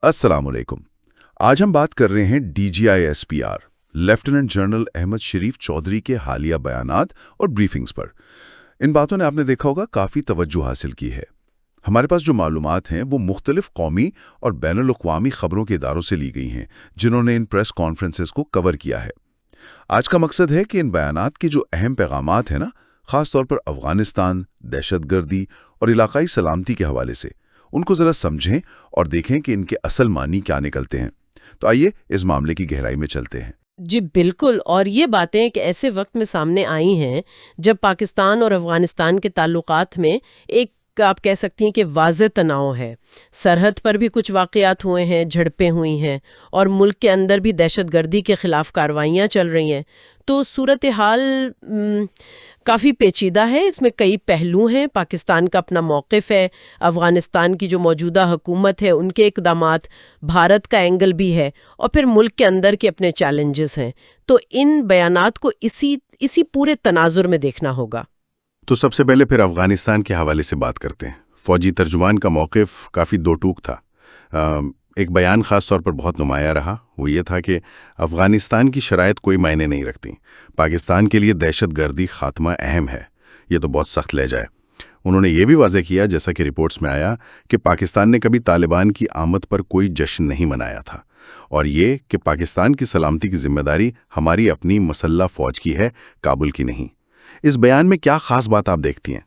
السلام علیکم۔ آج ہم بات کر رہے ہیں DGI-SPR لیفٹیننٹ جنرل احمد شریف چودھری کے حالیہ بیانات اور بریفنگز پر۔ ان باتوں نے آپ نے دیکھا ہوگا کافی توجہ حاصل کی ہے۔ ہمارے پاس جو معلومات ہیں وہ مختلف قومی اور بین الاقوامی خبروں کے اداروں سے لی گئی ہیں جنہوں نے ان پریس کانفرنسز کو کور کیا ہے۔ آج کا مقصد ہے کہ ان بیانات کے جو اہم پیغامات ہیں خاص طور پر افغانستان، دہشت گردی اور علاقائی سلامتی کے حوالے سے ان کو ذرا سمجھیں اور دیکھیں کہ ان کے اصل معنی کیا نکلتے ہیں۔ تو آئیے اس معاملے کی گہرائی میں چلتے ہیں۔ جی بالکل، اور یہ باتیں ایک ایسے وقت میں سامنے آئی ہیں جب پاکستان اور افغانستان کے تعلقات میں ایک آپ کہہ سکتی ہیں کہ واضح تناؤ ہے۔ سرحد پر بھی کچھ واقعات ہوئے ہیں، جھڑپیں ہوئی ہیں اور ملک کے اندر بھی دہشت گردی کے خلاف کارروائیاں چل رہی ہیں۔ تو صورتحال کافی پیچیدہ ہے، اس میں کئی پہلو ہیں۔ پاکستان کا اپنا موقف ہے، افغانستان کی جو موجودہ حکومت ہے ان کے اقدامات، بھارت کا اینگل بھی ہے، اور پھر ملک کے اندر کے اپنے چیلنجز ہیں۔ تو ان بیانات کو اسی پورے تناظر میں دیکھنا ہوگا۔ تو سب سے پہلے پھر افغانستان کے حوالے سے بات کرتے ہیں۔ فوجی ترجمان کا موقف کافی دو ٹوک تھا۔ ایک بیان خاص طور پر بہت نمایاں رہا، وہ یہ تھا کہ افغانستان کی شرائط کوئی معنی نہیں رکھتی، پاکستان کے لیے دہشت گردی خاتمہ اہم ہے، یہ تو بہت سخت لہجہ ہے۔ انہوں نے یہ بھی واضح کیا، جیسا کہ رپورٹس میں آیا، کہ پاکستان نے کبھی طالبان کی آمد پر کوئی جشن نہیں منایا تھا، اور یہ کہ پاکستان کی سلامتی کی ذمہ داری ہماری اپنی مسلح فوج کی ہے، کابل کی نہیں۔ اس بیان میں کیا خاص بات آپ دیکھتی ہیں؟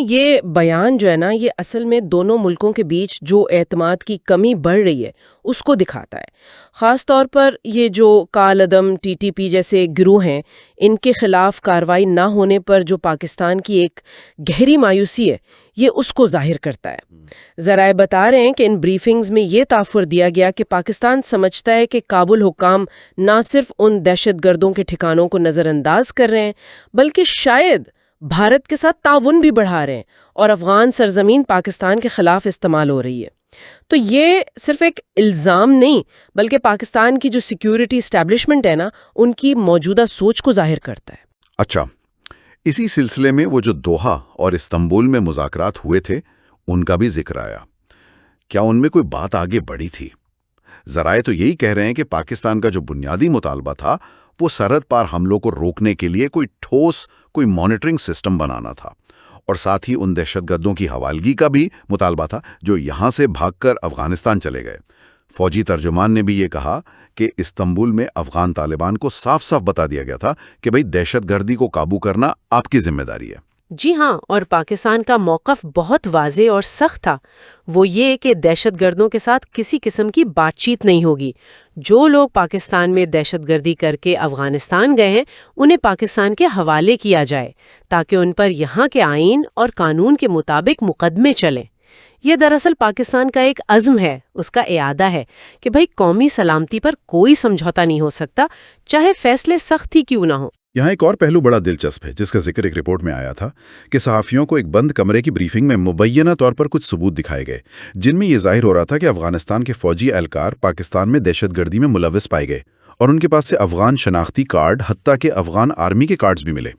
یہ بیان جو ہے نا، یہ اصل میں دونوں ملکوں کے بیچ جو اعتماد کی کمی بڑھ رہی ہے اس کو دکھاتا ہے۔ خاص طور پر یہ جو کالعدم TTP جیسے گروہ ہیں، ان کے خلاف کارروائی نہ ہونے پر جو پاکستان کی ایک گہری مایوسی ہے، یہ اس کو ظاہر کرتا ہے۔ ذرائع بتا رہے ہیں کہ ان بریفنگز میں یہ تاثر دیا گیا کہ پاکستان سمجھتا ہے کہ کابل حکام نہ صرف ان دہشت گردوں کے ٹھکانوں کو نظر انداز کر رہے ہیں، بلکہ شاید بھارت کے ساتھ تعاون بھی بڑھا رہے ہیں، اور افغان سرزمین پاکستان کے خلاف استعمال ہو رہی ہے۔ تو یہ صرف ایک الزام نہیں، بلکہ پاکستان کی جو سیکیورٹی اسٹیبلشمنٹ ہے نا، ان کی موجودہ سوچ کو ظاہر کرتا ہے۔ اچھا، اسی سلسلے میں وہ جو دوحہ اور استنبول میں مذاکرات ہوئے تھے، ان کا بھی ذکر آیا۔ کیا ان میں کوئی بات آگے بڑھی تھی؟ ذرائع تو یہی کہہ رہے ہیں کہ پاکستان کا جو بنیادی مطالبہ تھا وہ سرحد پار حملوں کو روکنے کے لیے کوئی مانیٹرنگ سسٹم بنانا تھا، اور ساتھ ہی ان دہشت گردوں کی حوالگی کا بھی مطالبہ تھا جو یہاں سے بھاگ کر افغانستان چلے گئے۔ فوجی ترجمان نے بھی یہ کہا کہ استنبول میں افغان طالبان کو صاف صاف بتا دیا گیا تھا کہ بھئی دہشت گردی کو قابو کرنا آپ کی ذمہ داری ہے۔ جی ہاں، اور پاکستان کا موقف بہت واضح اور سخت تھا۔ وہ یہ کہ دہشت گردوں کے ساتھ کسی قسم کی بات چیت نہیں ہوگی۔ جو لوگ پاکستان میں دہشت گردی کر کے افغانستان گئے ہیں، انہیں پاکستان کے حوالے کیا جائے تاکہ ان پر یہاں کے آئین اور قانون کے مطابق مقدمے چلیں۔ یہ دراصل پاکستان کا ایک عزم ہے، اس کا اعادہ ہے کہ بھئی قومی سلامتی پر کوئی سمجھوتا نہیں ہو سکتا، چاہے فیصلے سخت ہی کیوں نہ ہوں۔ یہاں ایک اور پہلو بڑا دلچسپ ہے جس کا ذکر ایک رپورٹ میں آیا تھا کہ صحافیوں کو ایک بند کمرے کی بریفنگ میں مبینہ طور پر کچھ ثبوت دکھائے گئے جن میں یہ ظاہر ہو رہا تھا کہ افغانستان کے فوجی اہلکار پاکستان میں دہشت گردی میں ملوث پائے گئے، اور ان کے پاس سے افغان شناختی کارڈ، حتیٰ کہ افغان آرمی کے کارڈز بھی ملے۔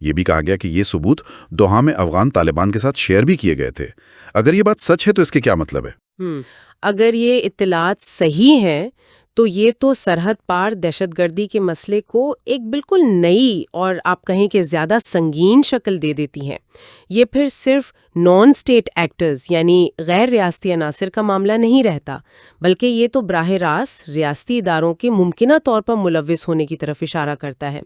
یہ بھی کہا گیا کہ یہ ثبوت دوحہ میں افغان طالبان کے ساتھ شیئر بھی کیے گئے تھے۔ اگر یہ بات سچ ہے تو اس کے کیا مطلب ہے؟ اگر یہ اطلاعات صحیح ہیں تو یہ تو سرحد پار دہشت گردی کے مسئلے کو ایک بالکل نئی اور آپ کہیں کہ زیادہ سنگین شکل دے دیتی ہیں۔ یہ پھر صرف نان اسٹیٹ ایکٹرز یعنی غیر ریاستی عناصر کا معاملہ نہیں رہتا، بلکہ یہ تو براہ راست ریاستی اداروں کے ممکنہ طور پر ملوث ہونے کی طرف اشارہ کرتا ہے۔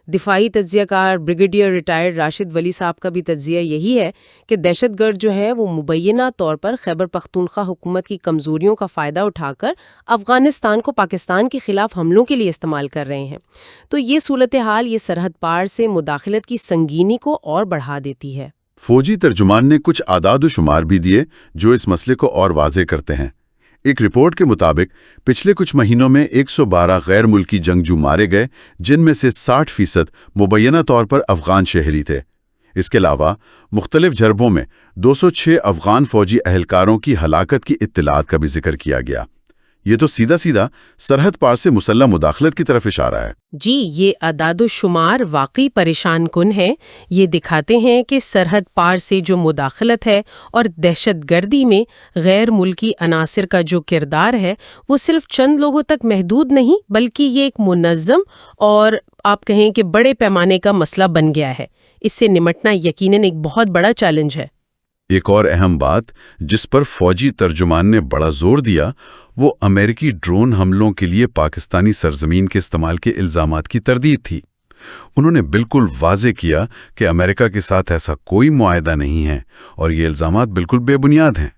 دفاعی تجزیہ کار بریگیڈیئر ریٹائرڈ راشد ولی صاحب کا بھی تجزیہ یہی ہے کہ دہشت گرد جو ہے وہ مبینہ طور پر خیبر پختونخوا حکومت کی کمزوریوں کا فائدہ اٹھا کر افغانستان کو پاکستان کے خلاف حملوں کے لیے استعمال کر رہے ہیں۔ تو یہ صورتحال یہ سرحد پار سے مداخلت کی سنگینی کو اور بڑھا دیتی ہے۔ فوجی ترجمان نے کچھ اعداد و شمار بھی دیے جو اس مسئلے کو اور واضح کرتے ہیں۔ ایک رپورٹ کے مطابق پچھلے کچھ مہینوں میں 112 غیر ملکی جنگجو مارے گئے، جن میں سے 60% مبینہ طور پر افغان شہری تھے۔ اس کے علاوہ مختلف جھڑپوں میں 206 افغان فوجی اہلکاروں کی ہلاکت کی اطلاعات کا بھی ذکر کیا گیا۔ یہ تو سیدھا سیدھا سرحد پار سے مسلح مداخلت کی طرف اشارہ ہے۔ جی، یہ اعداد و شمار واقعی پریشان کن ہے۔ یہ دکھاتے ہیں کہ سرحد پار سے جو مداخلت ہے اور دہشت گردی میں غیر ملکی عناصر کا جو کردار ہے وہ صرف چند لوگوں تک محدود نہیں، بلکہ یہ ایک منظم اور آپ کہیں کہ بڑے پیمانے کا مسئلہ بن گیا ہے۔ اس سے نمٹنا یقیناً ایک بہت بڑا چیلنج ہے۔ ایک اور اہم بات جس پر فوجی ترجمان نے بڑا زور دیا وہ امریکی ڈرون حملوں کے لیے پاکستانی سرزمین کے استعمال کے الزامات کی تردید تھی۔ انہوں نے بالکل واضح کیا کہ امریکہ کے ساتھ ایسا کوئی معاہدہ نہیں ہے اور یہ الزامات بالکل بے بنیاد ہیں۔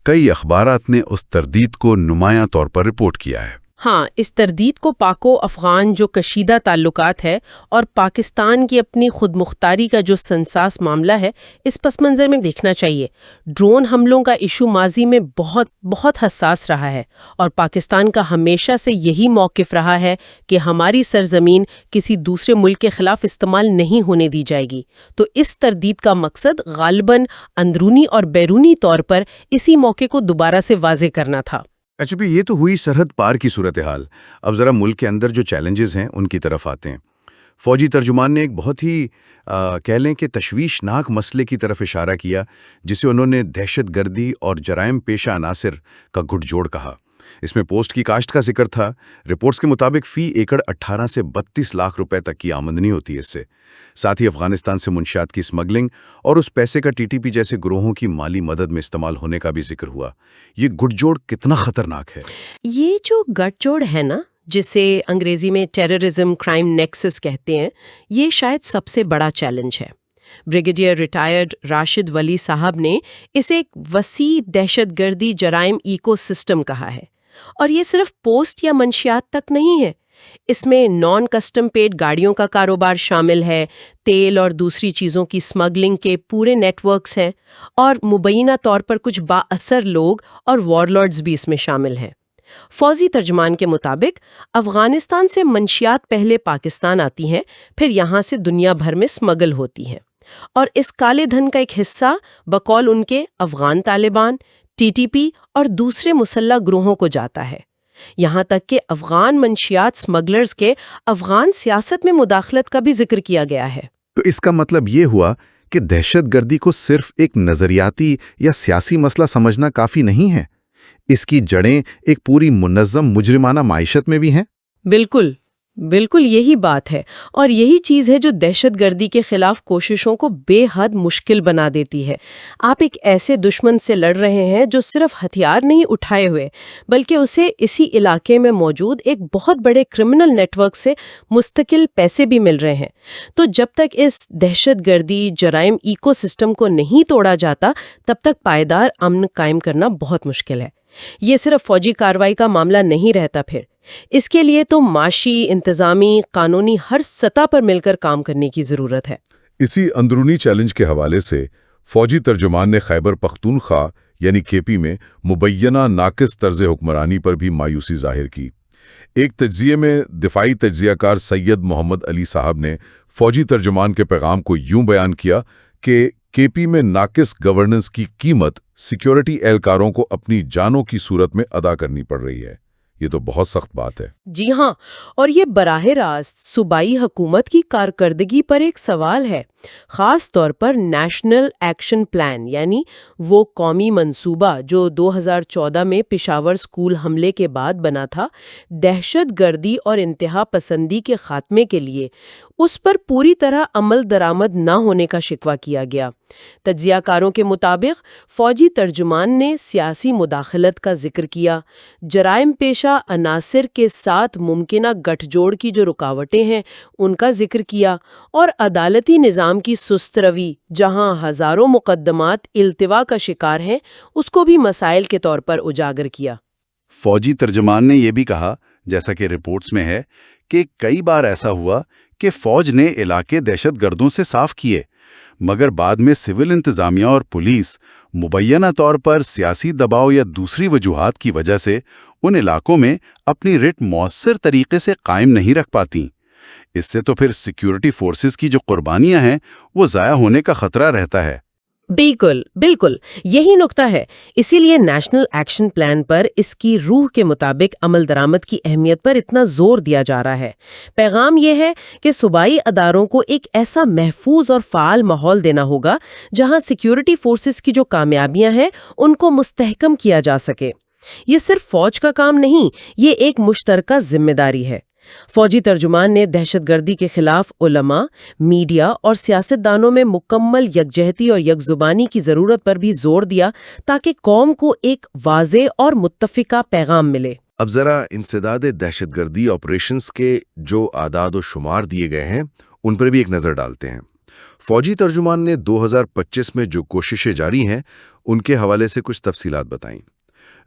کئی اخبارات نے اس تردید کو نمایاں طور پر رپورٹ کیا ہے۔ ہاں، اس تردید کو پاک و افغان جو کشیدہ تعلقات ہے اور پاکستان کی اپنی خود مختاری کا جو سنساس معاملہ ہے، اس پس منظر میں دیکھنا چاہیے۔ ڈرون حملوں کا ایشو ماضی میں بہت حساس رہا ہے اور پاکستان کا ہمیشہ سے یہی موقف رہا ہے کہ ہماری سرزمین کسی دوسرے ملک کے خلاف استعمال نہیں ہونے دی جائے گی۔ تو اس تردید کا مقصد غالباً اندرونی اور بیرونی طور پر اسی موقع کو دوبارہ سے واضح کرنا تھا۔ اچھا بھی یہ تو ہوئی سرحد پار کی صورتحال۔ اب ذرا ملک کے اندر جو چیلنجز ہیں ان کی طرف آتے ہیں۔ فوجی ترجمان نے ایک بہت ہی کہہ لیں کہ تشویشناک مسئلے کی طرف اشارہ کیا جسے انہوں نے دہشت گردی اور جرائم پیشہ عناصر کا گٹھ جوڑ کہا۔ اس میں پوسٹ کی کاشت کا ذکر تھا۔ رپورٹس کے مطابق فی ایکڑ 18 سے 32 لاکھ روپے تک کی آمدنی ہوتی ہے اس سے۔ ساتھ ہی افغانستان سے منشیات کی اسمگلنگ اور اس پیسے کا TTP جیسے گروہوں کی مالی مدد میں استعمال ہونے کا بھی ذکر ہوا۔ یہ گٹھ جوڑ کتنا خطرناک ہے؟ یہ جو گٹھ جوڑ ہے نا، جسے انگریزی میں ٹیررزم کرائم نیکسس کہتے ہیں، یہ شاید سب سے بڑا چیلنج ہے۔ بریگیڈیئر ریٹائرڈ راشد ولی صاحب نے اسے ایک وسیع دہشت گردی جرائم ایکو سسٹم کہا ہے، اور یہ صرف پوسٹ یا منشیات تک نہیں ہے۔ اس میں نان کسٹم پیڈ گاڑیوں کا کاروبار شامل ہے، تیل اور دوسری چیزوں کی اسمگلنگ کے پورے نیٹ ورکس ہیں، اور مبینہ طور پر کچھ با اثر لوگ اور وارلارڈز بھی اس میں شامل ہیں۔ فوجی ترجمان کے مطابق افغانستان سے منشیات پہلے پاکستان آتی ہیں، پھر یہاں سے دنیا بھر میں اسمگل ہوتی ہیں، اور اس کالے دھن کا ایک حصہ بقول ان کے افغان طالبان، TTP اور دوسرے مسلح گروہوں کو جاتا ہے۔ یہاں تک کہ افغان منشیات اسمگلرز کے افغان سیاست میں مداخلت کا بھی ذکر کیا گیا ہے۔ تو اس کا مطلب یہ ہوا کہ دہشت گردی کو صرف ایک نظریاتی یا سیاسی مسئلہ سمجھنا کافی نہیں ہے، اس کی جڑیں ایک پوری منظم مجرمانہ معیشت میں بھی ہیں۔ بالکل یہی بات ہے، اور یہی چیز ہے جو دہشت گردی کے خلاف کوششوں کو بے حد مشکل بنا دیتی ہے۔ آپ ایک ایسے دشمن سے لڑ رہے ہیں جو صرف ہتھیار نہیں اٹھائے ہوئے، بلکہ اسے اسی علاقے میں موجود ایک بہت بڑے کرمنل نیٹ ورک سے مستقل پیسے بھی مل رہے ہیں۔ تو جب تک اس دہشت گردی جرائم ایکو سسٹم کو نہیں توڑا جاتا، تب تک پائیدار امن قائم کرنا بہت مشکل ہے۔ یہ صرف فوجی کارروائی کا معاملہ نہیں رہتا، پھر اس کے لیے تو معاشی، انتظامی، قانونی ہر سطح پر مل کر کام کرنے کی ضرورت ہے۔ اسی اندرونی چیلنج کے حوالے سے فوجی ترجمان نے خیبر پختونخوا یعنی KP میں مبینہ ناقص طرز حکمرانی پر بھی مایوسی ظاہر کی۔ ایک تجزیے میں دفاعی تجزیہ کار سید محمد علی صاحب نے فوجی ترجمان کے پیغام کو یوں بیان کیا کہ KP میں ناقص گورننس کی قیمت سیکیورٹی اہلکاروں کو اپنی جانوں کی صورت میں ادا کرنی پڑ رہی ہے۔ یہ تو بہت سخت بات ہے۔ جی ہاں، اور یہ براہ راست صوبائی حکومت کی کارکردگی پر ایک سوال ہے، خاص طور پر نیشنل ایکشن پلان، یعنی وہ قومی منصوبہ جو 2014 میں پشاور اسکول حملے کے بعد بنا تھا، دہشت گردی اور انتہا پسندی کے خاتمے کے لیے۔ اس پر پوری طرح عمل درآمد نہ ہونے کا شکوہ کیا گیا۔ تجزیہ کاروں کے مطابق فوجی ترجمان نے سیاسی مداخلت کا ذکر کیا، جرائم پیشہ عناصر کے ساتھ ممکنہ گٹھ جوڑ کی جو رکاوٹیں ہیں ان کا ذکر کیا، اور عدالتی نظام کی سست روی جہاں ہزاروں مقدمات التوا کا شکار ہیں اس کو بھی مسائل کے طور پر اجاگر کیا۔ فوجی ترجمان نے یہ بھی کہا، جیسا کہ رپورٹس میں ہے، کہ کئی بار ایسا ہوا کہ فوج نے علاقے دہشت گردوں سے صاف کیے، مگر بعد میں سول انتظامیہ اور پولیس مبینہ طور پر سیاسی دباؤ یا دوسری وجوہات کی وجہ سے ان علاقوں میں اپنی رٹ مؤثر طریقے سے قائم نہیں رکھ پاتی۔ اس سے تو پھر سیکیورٹی فورسز کی جو قربانیاں ہیں وہ ضائع ہونے کا خطرہ رہتا ہے۔ بالکل بالکل یہی نقطہ ہے. اسی لیے نیشنل ایکشن پلان پر اس کی روح کے مطابق عمل درآمد کی اہمیت پر اتنا زور دیا جا رہا ہے. پیغام یہ ہے کہ صوبائی اداروں کو ایک ایسا محفوظ اور فعال ماحول دینا ہوگا جہاں سیکیورٹی فورسز کی جو کامیابیاں ہیں ان کو مستحکم کیا جا سکے. یہ صرف فوج کا کام نہیں، یہ ایک مشترکہ ذمہ داری ہے. فوجی ترجمان نے دہشت گردی کے خلاف علماء، میڈیا اور سیاستدانوں میں مکمل یکجہتی اور یک زبانی کی ضرورت پر بھی زور دیا تاکہ قوم کو ایک واضح اور متفقہ پیغام ملے. اب ذرا انسداد دہشت گردی آپریشنز کے جو اعداد و شمار دیے گئے ہیں ان پر بھی ایک نظر ڈالتے ہیں. فوجی ترجمان نے 2025 میں جو کوششیں جاری ہیں ان کے حوالے سے کچھ تفصیلات بتائیں.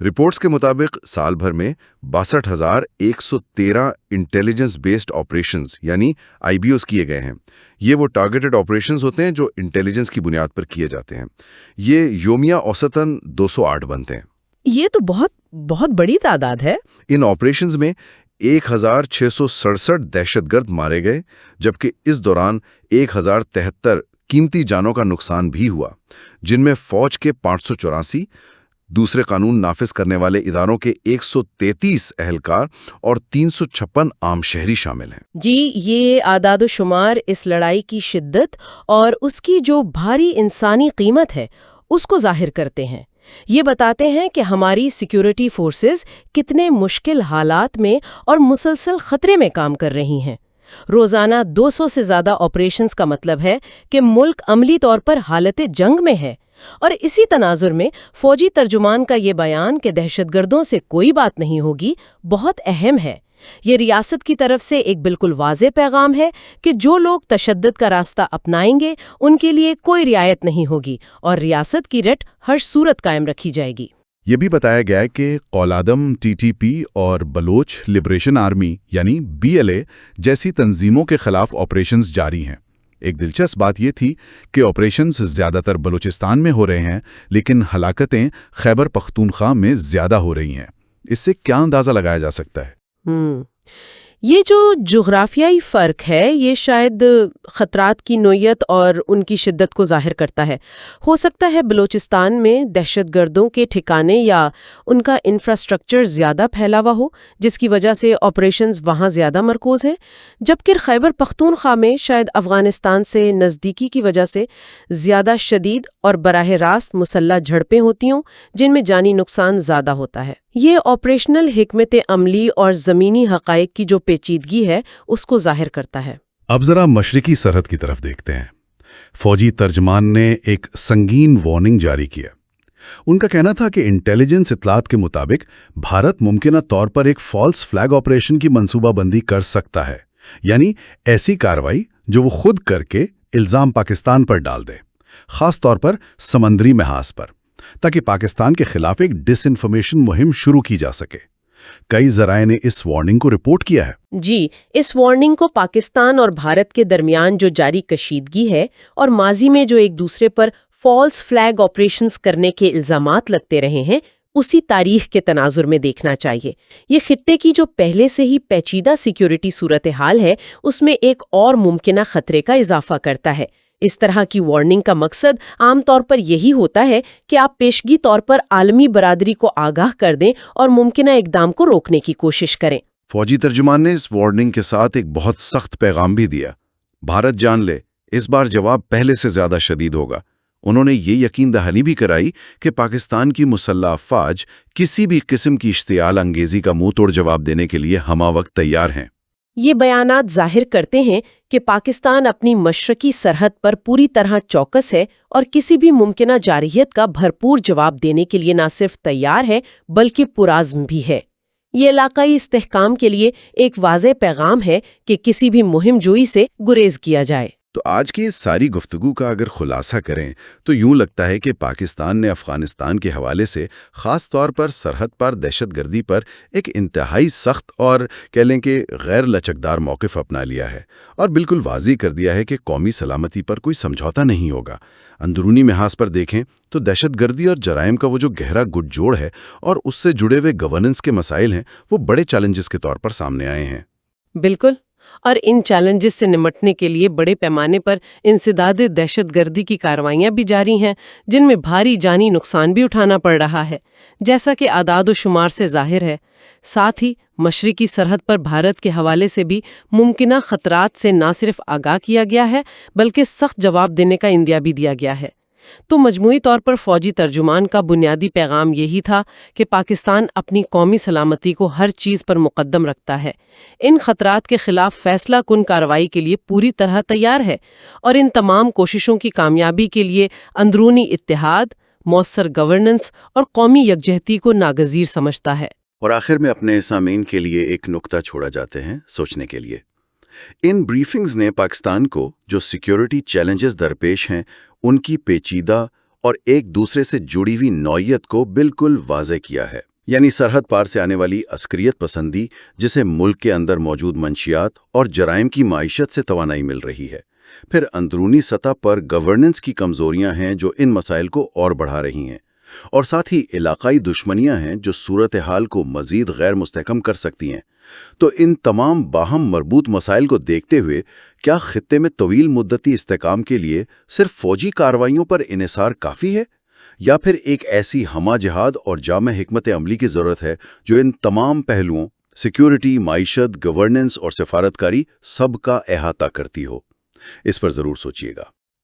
رپورٹس کے مطابق سال بھر میں 62,113 انٹیلیجنس بیسڈ آپریشنز یعنی آئی بی اوز کیے گئے ہیں. یہ وہ ٹارگیٹڈ آپریشنز ہوتے ہیں جو انٹیلیجنس کی بنیاد پر کیے جاتے ہیں. یہ یومیہ اوسطاً 208 بنتے ہیں. یہ تو بہت بڑی تعداد ہے. ان آپریشنز میں 1,667 دہشت گرد مارے گئے جبکہ اس دوران 1,073 قیمتی جانوں کا نقصان بھی ہوا، جن میں فوج کے 584، دوسرے قانون نافذ کرنے والے اداروں کے 133 اہلکار اور 356 عام شہری شامل ہیں. جی، یہ اعداد و شمار اس لڑائی کی شدت اور اس کی جو بھاری انسانی قیمت ہے اس کو ظاہر کرتے ہیں. یہ بتاتے ہیں کہ ہماری سیکیورٹی فورسز کتنے مشکل حالات میں اور مسلسل خطرے میں کام کر رہی ہیں. روزانہ 200 سے زیادہ آپریشنز کا مطلب ہے کہ ملک عملی طور پر حالت جنگ میں ہے. اور اسی تناظر میں فوجی ترجمان کا یہ بیان کہ دہشت گردوں سے کوئی بات نہیں ہوگی بہت اہم ہے. یہ ریاست کی طرف سے ایک بالکل واضح پیغام ہے کہ جو لوگ تشدد کا راستہ اپنائیں گے ان کے لیے کوئی رعایت نہیں ہوگی اور ریاست کی رٹ ہر صورت قائم رکھی جائے گی. یہ بھی بتایا گیا ہے کہ قولادم ٹی ٹی پی اور بلوچ لبریشن آرمی یعنی BLA جیسی تنظیموں کے خلاف آپریشنز جاری ہیں. ایک دلچسپ بات یہ تھی کہ آپریشنز زیادہ تر بلوچستان میں ہو رہے ہیں لیکن ہلاکتیں خیبر پختونخوا میں زیادہ ہو رہی ہیں. اس سے کیا اندازہ لگایا جا سکتا ہے؟ یہ جو جغرافیائی فرق ہے یہ شاید خطرات کی نوعیت اور ان کی شدت کو ظاہر کرتا ہے. ہو سکتا ہے بلوچستان میں دہشت گردوں کے ٹھکانے یا ان کا انفراسٹرکچر زیادہ پھیلا ہوا ہو جس کی وجہ سے آپریشنز وہاں زیادہ مرکوز ہیں، جبکہ خیبر پختونخوا میں شاید افغانستان سے نزدیکی کی وجہ سے زیادہ شدید اور براہ راست مسلح جھڑپیں ہوتی ہوں جن میں جانی نقصان زیادہ ہوتا ہے. یہ آپریشنل حکمت عملی اور زمینی حقائق کی جو پیچیدگی ہے اس کو ظاہر کرتا ہے. اب ذرا مشرقی سرحد کی طرف دیکھتے ہیں. فوجی ترجمان نے ایک سنگین وارننگ جاری کیا. ان کا کہنا تھا کہ انٹیلیجنس اطلاعات کے مطابق بھارت ممکنہ طور پر ایک فالس فلیگ آپریشن کی منصوبہ بندی کر سکتا ہے، یعنی ایسی کارروائی جو وہ خود کر کے الزام پاکستان پر ڈال دے، خاص طور پر سمندری محاذ پر، تاکہ پاکستان کے خلاف ایک ڈس انفارمیشن مہم شروع کی جا سکے. کئی ذرائع نے اس وارننگ کو رپورٹ کیا ہے. جی، اس وارننگ کو پاکستان اور بھارت کے درمیان جو جاری کشیدگی ہے اور ماضی میں جو ایک دوسرے پر فالس فلیگ آپریشنز کرنے کے الزامات لگتے رہے ہیں اسی تاریخ کے تناظر میں دیکھنا چاہیے. یہ خطے کی جو پہلے سے ہی پیچیدہ سیکیورٹی صورتحال ہے اس میں ایک اور ممکنہ خطرے کا اضافہ کرتا ہے. اس طرح کی وارننگ کا مقصد عام طور پر یہی ہوتا ہے کہ آپ پیشگی طور پر عالمی برادری کو آگاہ کر دیں اور ممکنہ اقدام کو روکنے کی کوشش کریں. فوجی ترجمان نے اس وارننگ کے ساتھ ایک بہت سخت پیغام بھی دیا. بھارت جان لے، اس بار جواب پہلے سے زیادہ شدید ہوگا. انہوں نے یہ یقین دہانی بھی کرائی کہ پاکستان کی مسلح افواج کسی بھی قسم کی اشتعال انگیزی کا منہ توڑ جواب دینے کے لیے ہمہ وقت تیار ہیں. یہ بیانات ظاہر کرتے ہیں کہ پاکستان اپنی مشرقی سرحد پر پوری طرح چوکس ہے اور کسی بھی ممکنہ جارحیت کا بھرپور جواب دینے کے لیے نہ صرف تیار ہے بلکہ پرعزم بھی ہے. یہ علاقائی استحکام کے لیے ایک واضح پیغام ہے کہ کسی بھی مہم جوئی سے گریز کیا جائے. تو آج کی اس ساری گفتگو کا اگر خلاصہ کریں تو یوں لگتا ہے کہ پاکستان نے افغانستان کے حوالے سے خاص طور پر سرحد پر دہشت گردی پر ایک انتہائی سخت اور کہہ لیں کہ غیر لچکدار موقف اپنا لیا ہے اور بالکل واضح کر دیا ہے کہ قومی سلامتی پر کوئی سمجھوتا نہیں ہوگا. اندرونی محاذ پر دیکھیں تو دہشت گردی اور جرائم کا وہ جو گہرا گٹ جوڑ ہے اور اس سے جڑے ہوئے گورننس کے مسائل ہیں وہ بڑے چیلنجز کے طور پر سامنے آئے ہیں. بالکل. اور ان چیلنجز سے نمٹنے کے لیے بڑے پیمانے پر انسداد دہشت گردی کی کارروائیاں بھی جاری ہیں، جن میں بھاری جانی نقصان بھی اٹھانا پڑ رہا ہے، جیسا کہ اعداد و شمار سے ظاہر ہے۔ ساتھ ہی مشرقی سرحد پر بھارت کے حوالے سے بھی ممکنہ خطرات سے نہ صرف آگاہ کیا گیا ہے بلکہ سخت جواب دینے کا اندیا بھی دیا گیا ہے۔ تو مجموعی طور پر فوجی ترجمان کا بنیادی پیغام یہی تھا کہ پاکستان اپنی قومی سلامتی کو ہر چیز پر مقدم رکھتا ہے، ان خطرات کے خلاف فیصلہ کن کارروائی کے لیے پوری طرح تیار ہے، اور ان تمام کوششوں کی کامیابی کے لیے اندرونی اتحاد، مؤثر گورننس اور قومی یکجہتی کو ناگزیر سمجھتا ہے۔ اور آخر میں اپنے سامعین کے لیے ایک نقطہ چھوڑا جاتے ہیں سوچنے کے لیے۔ ان بریفنگز نے پاکستان کو جو سیکیورٹی چیلنجز درپیش ہیں ان کی پیچیدہ اور ایک دوسرے سے جڑی ہوئی نوعیت کو بالکل واضح کیا ہے۔ یعنی سرحد پار سے آنے والی عسکریت پسندی جسے ملک کے اندر موجود منشیات اور جرائم کی معیشت سے توانائی مل رہی ہے، پھر اندرونی سطح پر گورننس کی کمزوریاں ہیں جو ان مسائل کو اور بڑھا رہی ہیں، اور ساتھ ہی علاقائی دشمنیاں ہیں جو صورتحال کو مزید غیر مستحکم کر سکتی ہیں۔ تو ان تمام باہم مربوط مسائل کو دیکھتے ہوئے کیا خطے میں طویل مدتی استحکام کے لیے صرف فوجی کارروائیوں پر انحصار کافی ہے، یا پھر ایک ایسی ہمہ جہاد اور جامع حکمت عملی کی ضرورت ہے جو ان تمام پہلوؤں سیکیورٹی، معیشت، گورننس اور سفارتکاری سب کا احاطہ کرتی ہو؟ اس پر ضرور سوچیے گا۔